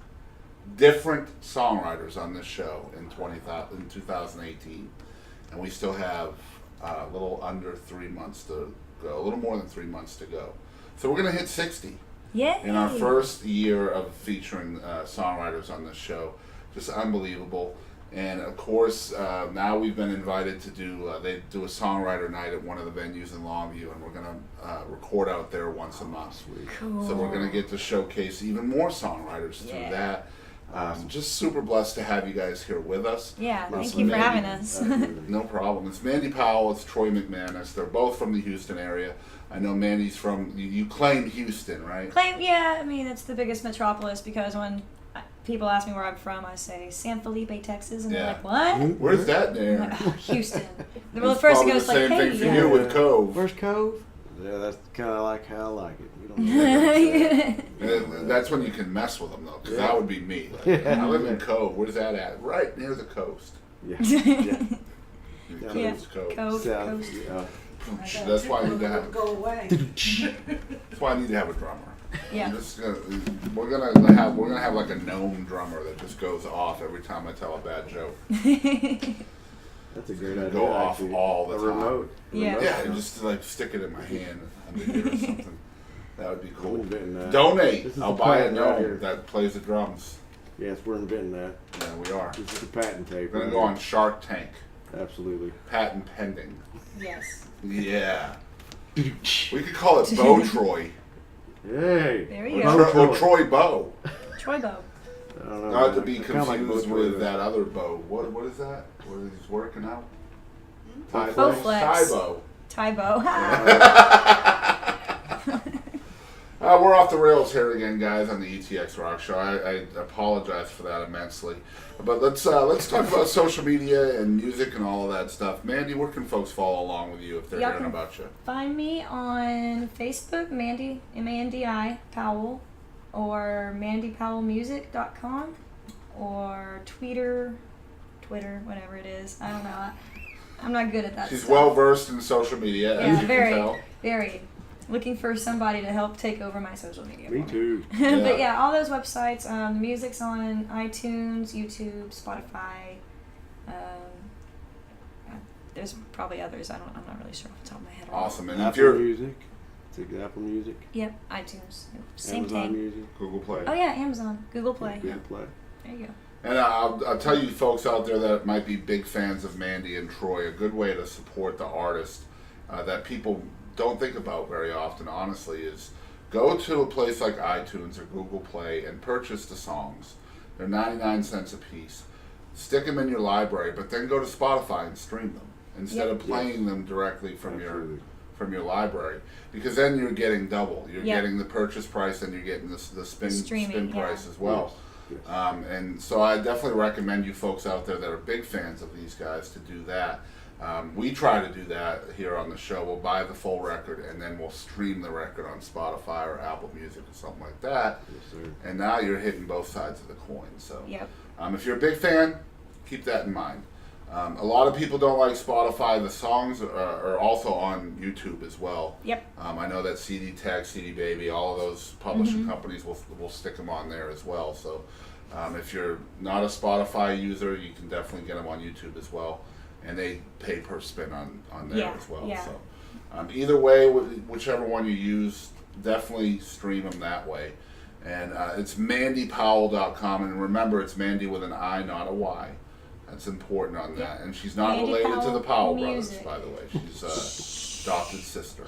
different songwriters on this show in 2018. And we still have a little under 3 months to go, a little more than 3 months to go. So we're going to hit 60 Yay. in our first year of featuring songwriters on this show. Just unbelievable. And of course, now we've been invited to do, they do a songwriter night at one of the venues in Longview, and we're going to record out there once a month. Cool. So we're going to get to showcase even more songwriters through that. Just super blessed to have you guys here with us. Yeah, It's thank you for Mandi- having us. No problem. It's Mandi Powell, it's Troy McManus. They're both from the Houston area. I know Mandy's from, you claim Houston, right? Yeah, I mean, it's the biggest metropolis because when people ask me where I'm from, I say San Felipe, Texas, and they're like, what? Where's that I'm there? like, oh, Houston. Well, It's at first it probably goes the like, same hey, thing for you with Cove. Where's Cove? Yeah, that's kind of like how I like it. You don't know And that's when you can mess with them, though, because that would be me. Like, I live in Cove. Where's that at? Right near the coast. Yeah. Cove's Cove. Cove, South, coast. yeah. That's why I need to have. Go away. That's why I need to have a drummer. Yeah. We're gonna have like a gnome drummer that just goes off every time I tell a bad joke. That's a great idea. Go off actually. all the a time. Remote. Yeah. Yeah, and just like stick it in my hand under here or something. That would be cool. We're inventing that. Donate. This is I'll the buy a patent right here. gnome that plays the drums. Yes, we're inventing that. Yeah, we are. This is the patent tape. We're gonna go on Shark Tank. Absolutely. Patent pending. Yes. Yeah. We could call it Bo Troy. Hey. There you Or, go. or Troy Bo. Troy Bow. I don't know. Not to be I kinda like confused both with ways. that other Bo. What is that? Where he's working out? Bowflex. Tybo. Tybo. We're off the rails here again, guys, on the ETX ROCKS Show. I apologize for that immensely. But let's talk about social media and music and all of that stuff. Mandi, where can folks follow along with you if they're Y'all hearing can about you? Find me on Facebook, Mandi, Mandi Powell, or MandiPowellMusic.com, or Twitter, whatever it is. I don't know. I'm not good at that She's stuff. well versed in social media, as Yeah, you very, can tell. very. Looking for somebody to help take over my social media. Me for too. But yeah, all those websites. The music's on iTunes, YouTube, Spotify. There's probably others. I'm not really sure off the top of my head. Awesome. And if Apple you're Music. Take Apple Music. Yep, iTunes. Same Amazon thing. Music. Google Play. Oh yeah, Amazon, Google Play. Google Yeah. Play. There you go. And I'll tell you folks out there that might be big fans of Mandi and Troy, a good way to support the artist that people don't think about very often, honestly, is go to a place like iTunes or Google Play and purchase the songs. They're 99 cents a piece. Stick them in your library, but then go to Spotify and stream them instead of playing them directly from your library, because then you're getting double. You're getting the purchase price and you're getting the spin price as well. Yes. And so I definitely recommend you folks out there that are big fans of these guys to do that. We try to do that here on the show. We'll buy the full record and then we'll stream the record on Spotify or Apple Music or something like that. Yes, sir. And now you're hitting both sides of the coin. So Yep. if you're a big fan, keep that in mind. A lot of people don't like Spotify. The songs are also on YouTube as well. Yep. I know that CD Tech, CD Baby, all of those publishing companies will stick them on there as well. So if you're not a Spotify user, you can definitely get them on YouTube as well. And they pay per spin on there as well. Yeah. So either way, whichever one you use, definitely stream them that way. And it's MandiPowell.com. And remember, it's Mandi with an I, not a Y. That's important on that. And she's not Mandi related to the Powell Powell brothers, Music. by the way. She's adopted sister.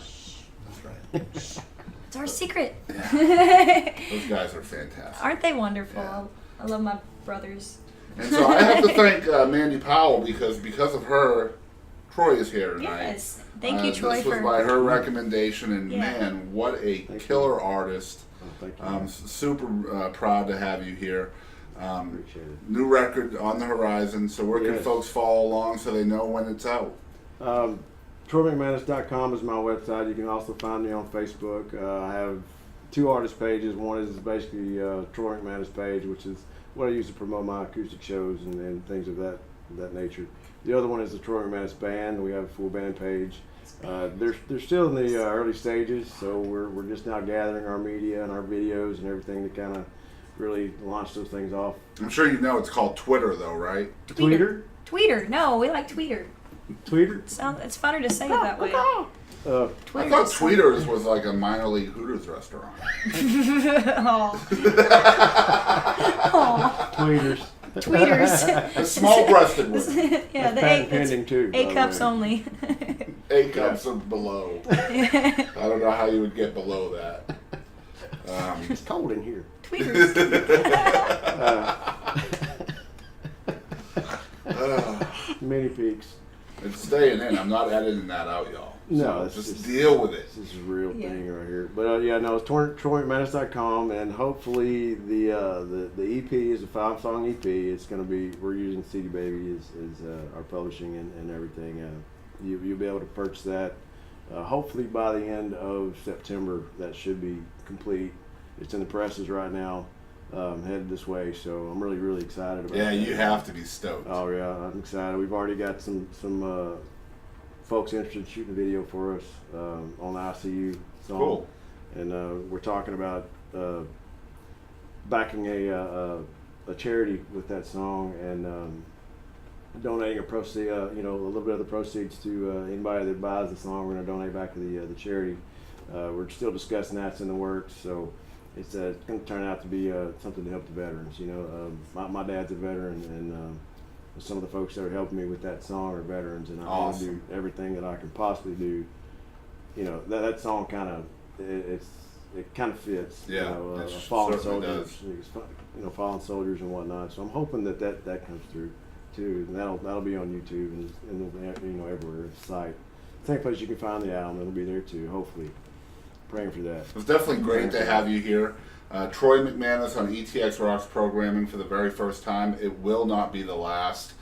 That's right. It's our secret. Those guys are fantastic. Aren't they wonderful? Yeah. I love my brothers. And so I have to thank Mandi Powell because of her, Troy is here tonight. Yes. Thank you, Troy, This was for by her recommendation, and Yeah. man, what a Thank killer artist. Oh, thank you. I'm super proud to have you here. Appreciate it. New record on the horizon, so where can Yes. folks follow along so they know when it's out? TroyMcManus.com is my website. You can also find me on Facebook. I have two artist pages. One is basically Troy McManus page, which is what I use to promote my acoustic shows and things of that nature. The other one is the Troy McManus Band. We have a full band page. They're still in the early stages, so we're just now gathering our media and our videos and everything to kind of really launch those things off. I'm sure you know it's called Twitter, though, right? Tweeter. No, we like Tweeter. Twitter? It's funner to say it that way. I Tweeter thought just- Tweeters was like a minor league Hooters restaurant. Aw. Aw. Tweeters. Tweeters. A small-breasted one. Yeah, That's the patent eight, pending too. by eight the cups way. only. 8 cups of below. I don't know how you would get below that. It's cold in here. Tweeters. Mini peaks. It's staying in. I'm not editing that out, y'all. No, So it's just deal with it. This is a real Yeah. thing right here. But yeah, no, it's TroyMcManus.com, and hopefully the EP is a 5-song EP. It's gonna be, we're using CD Baby as our publishing and everything. You'll be able to purchase that Hopefully by the end of September, that should be complete. It's in the presses right now, headed this way, so I'm really, really excited about it. Yeah, you have to be stoked. Oh yeah, I'm excited. We've already got some folks interested in shooting a video for us on the ICU song. Cool. And we're talking about backing a charity with that song and donating a proceed, a little bit of the proceeds to anybody that buys the song. We're going to donate back to the charity. We're still discussing that's in the works, so it's going to turn out to be something to help the veterans. My dad's a veteran, and some of the folks that are helping me with that song are veterans, and I want to do everything that I can possibly do. That song kind of it kind of fits. Yeah, fallen soldiers, fallen soldiers and whatnot. So I'm hoping that comes through too, and that'll be on YouTube and everywhere. It's site. Same place you can find the album. It'll be there too. Hopefully, praying for that. It's definitely great to have you here. Troy McManus on ETX ROCKS programming for the very first time. It will not be the last.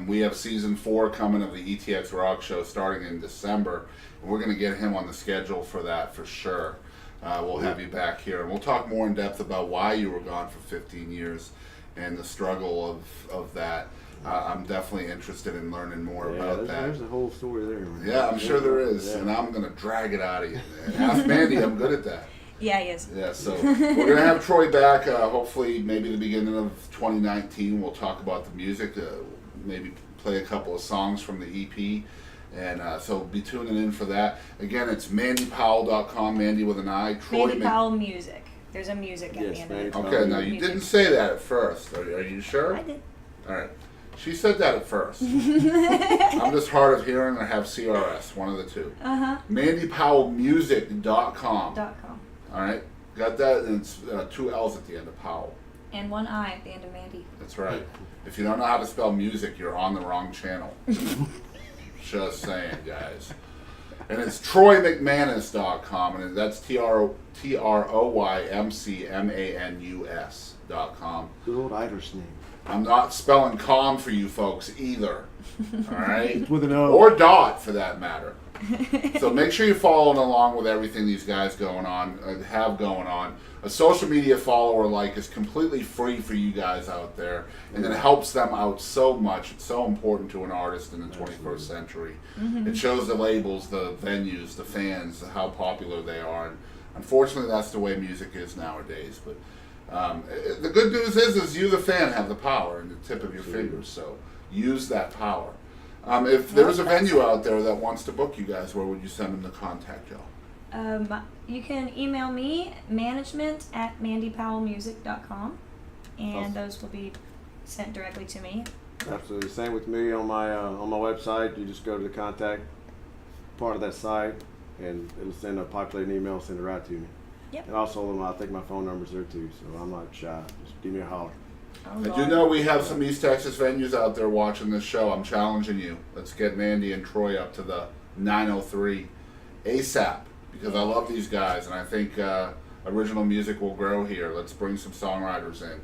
We have season 4 coming of the ETX ROCKS Show starting in December, and we're going to get him on the schedule for that for sure. We'll have you back here, and we'll talk more in depth about why you were gone for 15 years and the struggle of that. I'm definitely interested in learning more about that. There's a whole story there. Man. Yeah, I'm sure there is, and I'm going to drag it out of you. Ask Mandi, I'm good at that. Yeah, he is. Yeah, so we're going to have Troy back, hopefully maybe the beginning of 2019. We'll talk about the music, maybe play a couple of songs from the EP, and so be tuning in for that. Again, it's mandipowell.com, Mandi with an I. Mandi Powell Music. There's a music at the end of it. Okay, now you didn't say that at first. Are you sure? I did. All right. She said that at first. I'm just hard of hearing or have CRS, one of the two. MandiPowellMusic.com. All right, got that? And it's 2 L's at the end of Powell. And 1 I at the end of Mandi. That's right. If you don't know how to spell music, you're on the wrong channel. Just saying, guys. And it's TroyMcManus.com, and that's TroyMcManus.com. Good old Irish name. I'm not spelling com for you folks either. All right? With an O. Or dot, for that matter. So make sure you're following along with everything these guys have going on. A social media follow or like is completely free for you guys out there, and it helps them out so much. It's so important to an artist in the 21st century. It shows the labels, the venues, the fans, how popular they are. And unfortunately, that's the way music is nowadays. But the good news is you, the fan, have the power in the tip of your fingers. So use that power. If there's a venue out there that wants to book you guys, where would you send them to contact y'all? You can email me, management@mandipowellmusic.com, and those will be sent directly to me. Absolutely. Same with me on my website. You just go to the contact part of that site, and it'll send a populated email, send it right to me. Yep. And also, I think my phone number's there too, so I'm not shy. Just give me a holler. Oh, I do know we have some East Texas venues out there watching this show. I'm challenging you. Let's get Mandi and Troy up to the 903 ASAP, because I love these guys, and I think original music will grow here. Let's bring some songwriters in.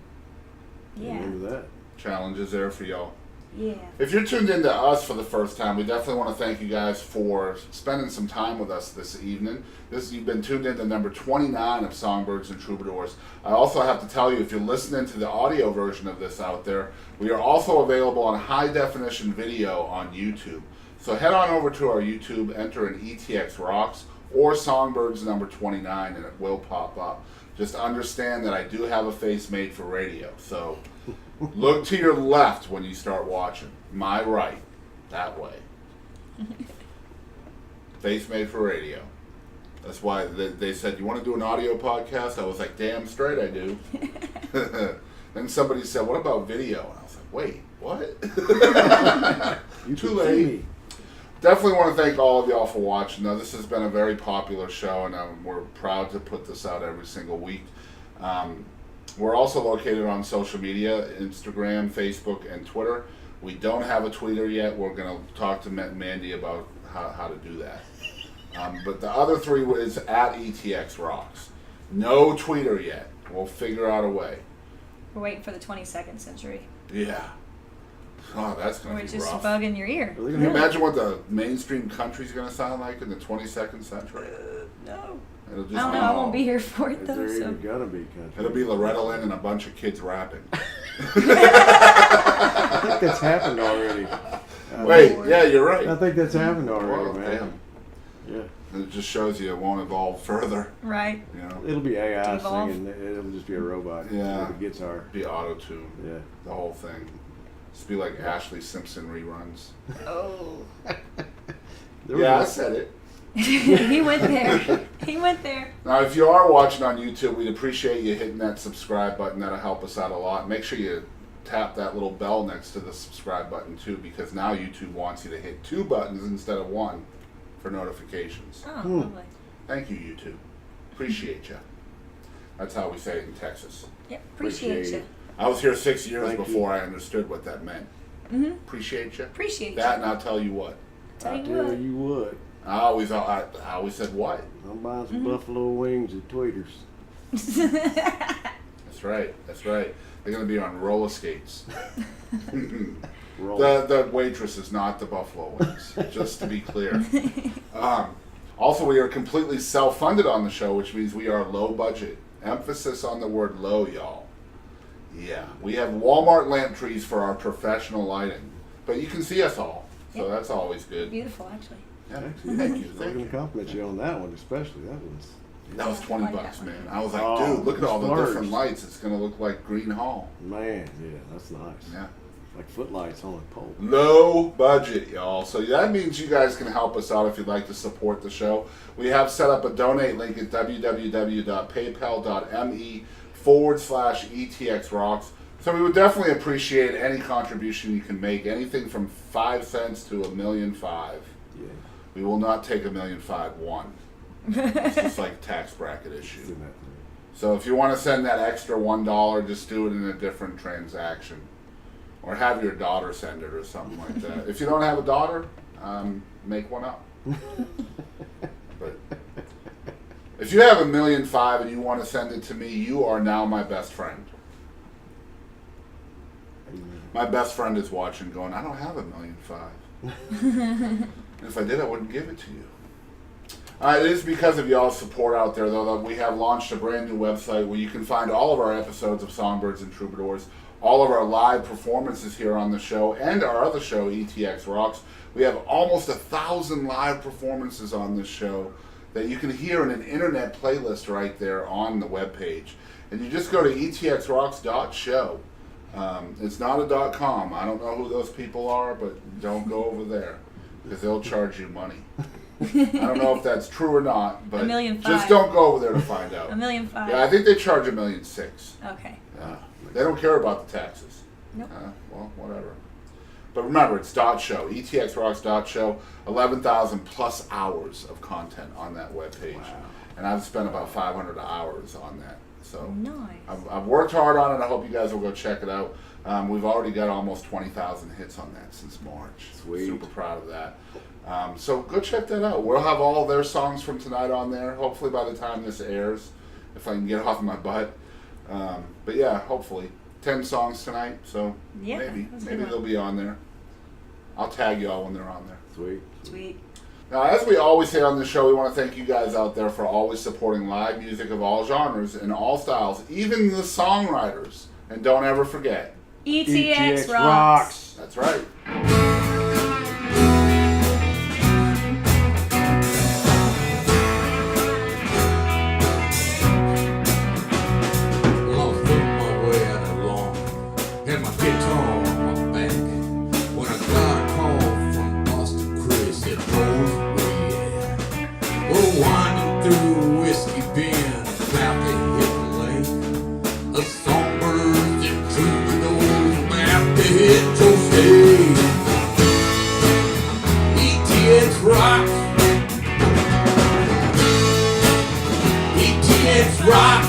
Yeah. Remember that. Challenge is there for y'all. Yeah. If you're tuned into us for the first time, we definitely want to thank you guys for spending some time with us this evening. You've been tuned into number 29 of Songbirds and Troubadours. I also have to tell you, if you're listening to the audio version of this out there, we are also available on high definition video on YouTube. So head on over to our YouTube, enter in ETX ROCKS or Songbirds number 29, and it will pop up. Just understand that I do have a face made for radio. So look to your left when you start watching. My right. That way. Face made for radio. That's why they said, you want to do an audio podcast? I was like, damn straight I do. Then somebody said, what about video? And I was like, wait, what? You Too late. Definitely want to thank all of y'all for watching. Now, this has been a very popular show, and we're proud to put this out every single week. We're also located on social media, Instagram, Facebook, and Twitter. We don't have a tweeter yet. We're going to talk to Mandi about how to do that. But the other three is at ETX ROCKS. No tweeter yet. We'll figure out a way. We're waiting for the 22nd century. Yeah. Oh, that's going Or to it's be just rough. a bug in your ear. Are they Can you gonna imagine what the mainstream country's going to sound like in the 22nd century? No. It'll just I don't know. I won't be here for it Is though. there So. even gonna be country? It'll be Loretta Lynn and a bunch of kids rapping. I think that's happened already. Wait, yeah, you're right. I think that's happened already, Well, man. damn. Yeah. It just shows you it won't evolve further. Right. You know, It'll be AI Devolve. singing. It'll just be a robot. Yeah. With a guitar. be auto-tune. Yeah. The whole thing. Just be like Ashley Simpson reruns. Oh. Yeah, I said it. He went there. He went there. Now, if you are watching on YouTube, we'd appreciate you hitting that subscribe button. That'll help us out a lot. Make sure you tap that little bell next to the subscribe button, too, because now YouTube wants you to hit 2 buttons instead of 1 for notifications. Oh, lovely. Thank you, YouTube. Appreciate you. That's how we say it in Texas. Yep. Appreciate you. I was here 6 years Thank before I understood what that meant. Mm-hmm. Appreciate you. Appreciate That, you. and I'll tell you what. Tell I you tell what. you what. I always said what. I'm buying some buffalo wings at Tweeters. That's right. That's right. They're going to be on roller skates. Roll. The waitress is not the Buffalo Wings, just to be clear. Also, we are completely self-funded on the show, which means we are low budget. Emphasis on the word low, y'all. Yeah. We have Walmart lamp trees for our professional lighting, but you can see us all, so Yep. that's always good. Beautiful, actually. Yeah. Actually, Thank you. I was Thank going you. to compliment you on that one, especially. That one's. That was I $20, like that one. man. I was like, Oh, dude, look at all the splurged. different lights. It's going to look like Green Hall. Man, yeah, that's nice. Yeah. Like footlights on a pole. Low budget, y'all. So that means you guys can help us out if you'd like to support the show. We have set up a donate link at www.paypal.me/ETX ROCKS. So we would definitely appreciate any contribution you can make. Anything from 5 cents to $1,000,005. Yeah. We will not take $1,000,005 It's just like a tax bracket It's issue. in that thing. So if you want to send that extra $1, just do it in a different transaction. Or have your daughter send it or something like that. If you don't have a daughter, make one up. But if you have $1,000,005 and you want to send it to me, you are now my best friend. My best friend is watching going, I don't have $1,000,005. If I did, I wouldn't give it to you. It is because of y'all's support out there, though, that we have launched a brand new website where you can find all of our episodes of Songbirds and Troubadours, all of our live performances here on the show, and our other show, ETX Rocks. We have almost 1,000 live performances on this show that you can hear in an internet playlist right there on the webpage. And you just go to etxrocks.show. It's not a .com. I don't know who those people are, but don't go over there because they'll charge you money. I don't know if that's true or not, but $1,000,005. just don't go over there to find out. $1,000,005. Yeah, I think they charge $1,600,000. Okay. They don't care about the taxes. Nope. Well, whatever. But remember, it's .show, etxrocks.show, 11,000 plus hours of content on that webpage. Wow. And I've spent about 500 hours on that. So Nice. I've worked hard on it. I hope you guys will go check it out. We've already got almost 20,000 hits on that since March. Sweet. Super proud of that. So go check that out. We'll have all their songs from tonight on there, hopefully by the time this airs, if I can get off my butt. But yeah, hopefully 10 songs tonight, so Yeah, maybe that's a good one. they'll be on there. I'll tag y'all when they're on there. Sweet. Sweet. Now, as we always say on the show, we want to thank you guys out there for always supporting live music of all genres and all styles, even the songwriters. And don't ever forget, ETX rocks. that's right. Well, I was working my way out of lawn, had my guitar on my back, when I got a call from Boston Chris at Cove, where you at? We're winding through a whiskey bin, about to hit the lake. The songbirds and troubadours about to hit your stage. ETX rocks. ETX rocks.